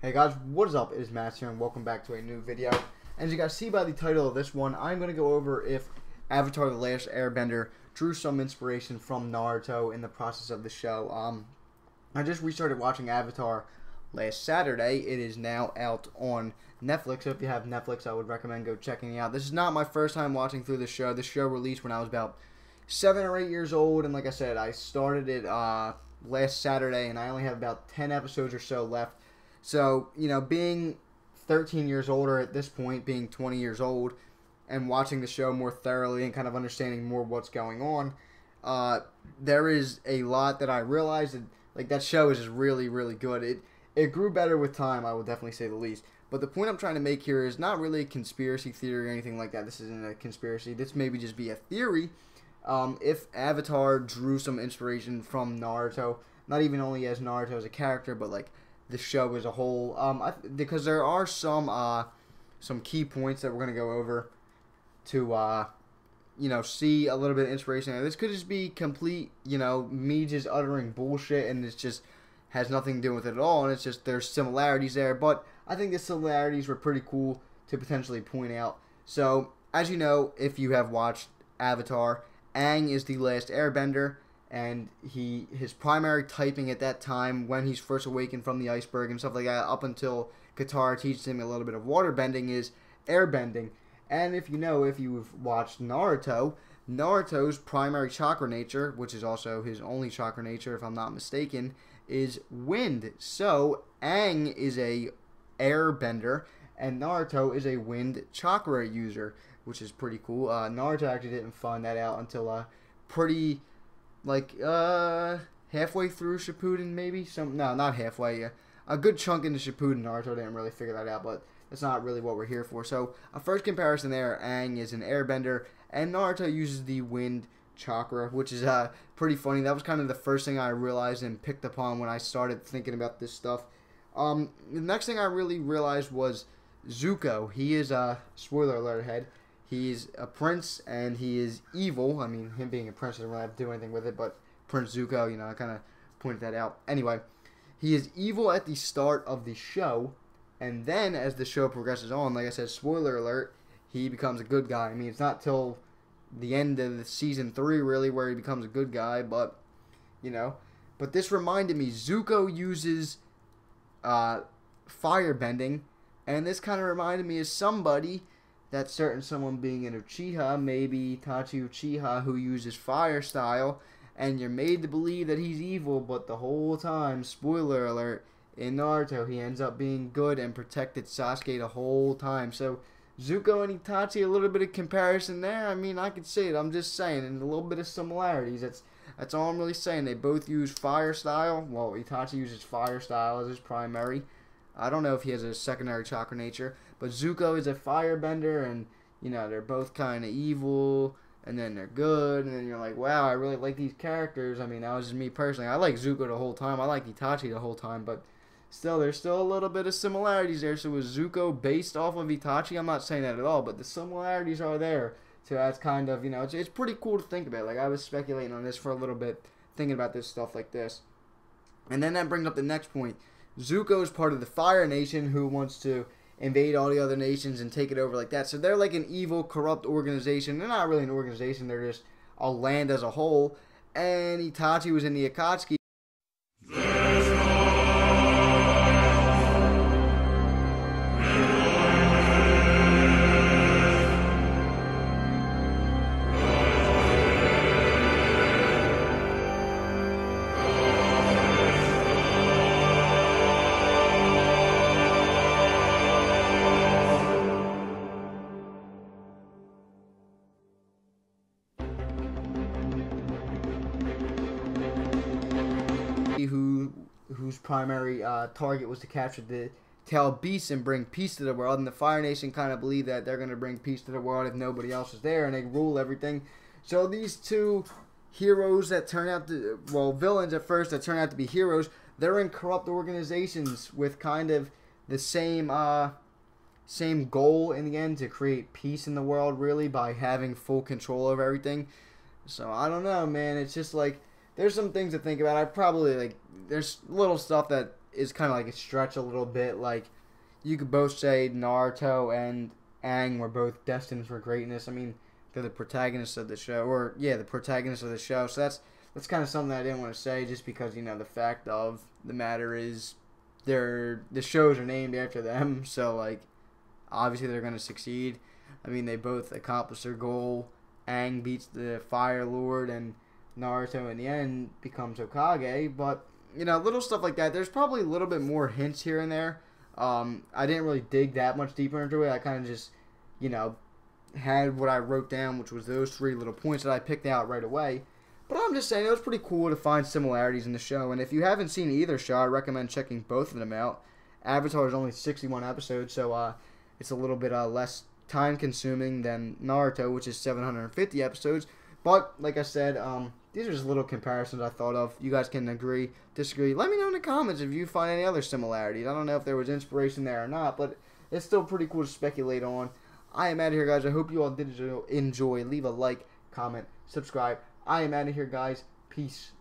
Hey guys, what is up? It is Matt here and welcome back to a new video. As you guys see by the title of this one, I'm going to go over if Avatar The Last Airbender drew some inspiration from Naruto in the process of the show. I just restarted watching Avatar last Saturday. It is now out on Netflix, so if you have Netflix, I would recommend go checking it out. This is not my first time watching through the show. The show released when I was about 7 or 8 years old, and like I said, I started it last Saturday, and I only have about 10 episodes or so left. So, you know, being 13 years older at this point, being 20 years old, and watching the show more thoroughly and kind of understanding more what's going on, there is a lot that I realized that, like, that show is just really, really good. It grew better with time, I would definitely say the least. But the point I'm trying to make here is not really a conspiracy theory or anything like that. This isn't a conspiracy. This maybe just be a theory. If Avatar drew some inspiration from Naruto, not even only as Naruto as a character, but, like, the show as a whole, because there are some key points that we're going to go over to, you know, see a little bit of inspiration. This could just be complete, you know, me just uttering bullshit, and it just has nothing to do with it at all, and it's just there's similarities there, but I think the similarities were pretty cool to potentially point out. So, as you know, if you have watched Avatar, Aang is the last airbender, and his primary typing at that time, when he's first awakened from the iceberg and stuff like that, up until Katara teaches him a little bit of water bending, is airbending. And if you know, if you've watched Naruto, Naruto's primary chakra nature, which is also his only chakra nature if I'm not mistaken, is wind. So Aang is a airbender, and Naruto is a wind chakra user, which is pretty cool. Naruto actually didn't find that out until pretty... like, halfway through Shippuden, maybe? No, not halfway. A good chunk into Shippuden, Naruto didn't really figure that out, but that's not really what we're here for. So, a first comparison there, Aang is an airbender, and Naruto uses the wind chakra, which is pretty funny. That was kind of the first thing I realized and picked upon when I started thinking about this stuff. The next thing I really realized was Zuko. He is, spoiler alert ahead, he's a prince, and he is evil. I mean, him being a prince doesn't really have to do anything with it, but Prince Zuko, you know, I kind of pointed that out. Anyway, he is evil at the start of the show, and then as the show progresses on, like I said, spoiler alert, he becomes a good guy. I mean, it's not till the end of the season 3, really, where he becomes a good guy, but, you know. But this reminded me, Zuko uses firebending, and this kind of reminded me of somebody... that certain someone being an Uchiha, maybe Itachi Uchiha, who uses fire style, and you're made to believe that he's evil, but the whole time, spoiler alert, in Naruto, he ends up being good and protected Sasuke the whole time. So, Zuko and Itachi, a little bit of comparison there. I mean, I could say it, I'm just saying, and a little bit of similarities. That's all I'm really saying. They both use fire style. Well, Itachi uses fire style as his primary. I don't know if he has a secondary chakra nature, but Zuko is a firebender, and, you know, they're both kind of evil, and then they're good, and then you're like, wow, I really like these characters. I mean, that was just me personally. I like Zuko the whole time. I like Itachi the whole time, but still, there's still a little bit of similarities there. So was Zuko based off of Itachi? I'm not saying that at all, but the similarities are there. So that's kind of, you know, it's pretty cool to think about. Like, I was speculating on this for a little bit, thinking about this stuff like this. And then that brings up the next point. Zuko is part of the Fire Nation who wants to invade all the other nations and take it over like that. So they're like an evil, corrupt organization. They're not really an organization. They're just a land as a whole. And Itachi was in the Akatsuki. Whose primary target was to capture the tail beasts and bring peace to the world, and the Fire Nation kind of believe that they're going to bring peace to the world if nobody else is there, and they rule everything. So these two heroes that turn out to, well, villains at first that turn out to be heroes, they're in corrupt organizations with kind of the same goal in the end, to create peace in the world, really, by having full control over everything. So I don't know, man. It's just like, there's some things to think about. I probably, like, there's little stuff that is kind of like a stretch a little bit. Like, you could both say Naruto and Aang were both destined for greatness. I mean, they're the protagonists of the show, or yeah, the protagonists of the show. So that's kind of something that I didn't want to say, just because, you know, the fact of the matter is the shows are named after them. So, like, obviously they're going to succeed. I mean, they both accomplished their goal. Aang beats the Fire Lord, and Naruto in the end becomes Hokage. But, you know, little stuff like that. There's probably a little bit more hints here and there. I didn't really dig that much deeper into it. I kind of just, you know, had what I wrote down, which was those 3 little points that I picked out right away. But I'm just saying, it was pretty cool to find similarities in the show. And if you haven't seen either show, I recommend checking both of them out. Avatar is only 61 episodes, so it's a little bit less time-consuming than Naruto, which is 750 episodes. But, like I said, these are just little comparisons I thought of. You guys can agree, disagree. Let me know in the comments if you find any other similarities. I don't know if there was inspiration there or not, but it's still pretty cool to speculate on. I am out of here, guys. I hope you all did enjoy. Leave a like, comment, subscribe. I am out of here, guys. Peace.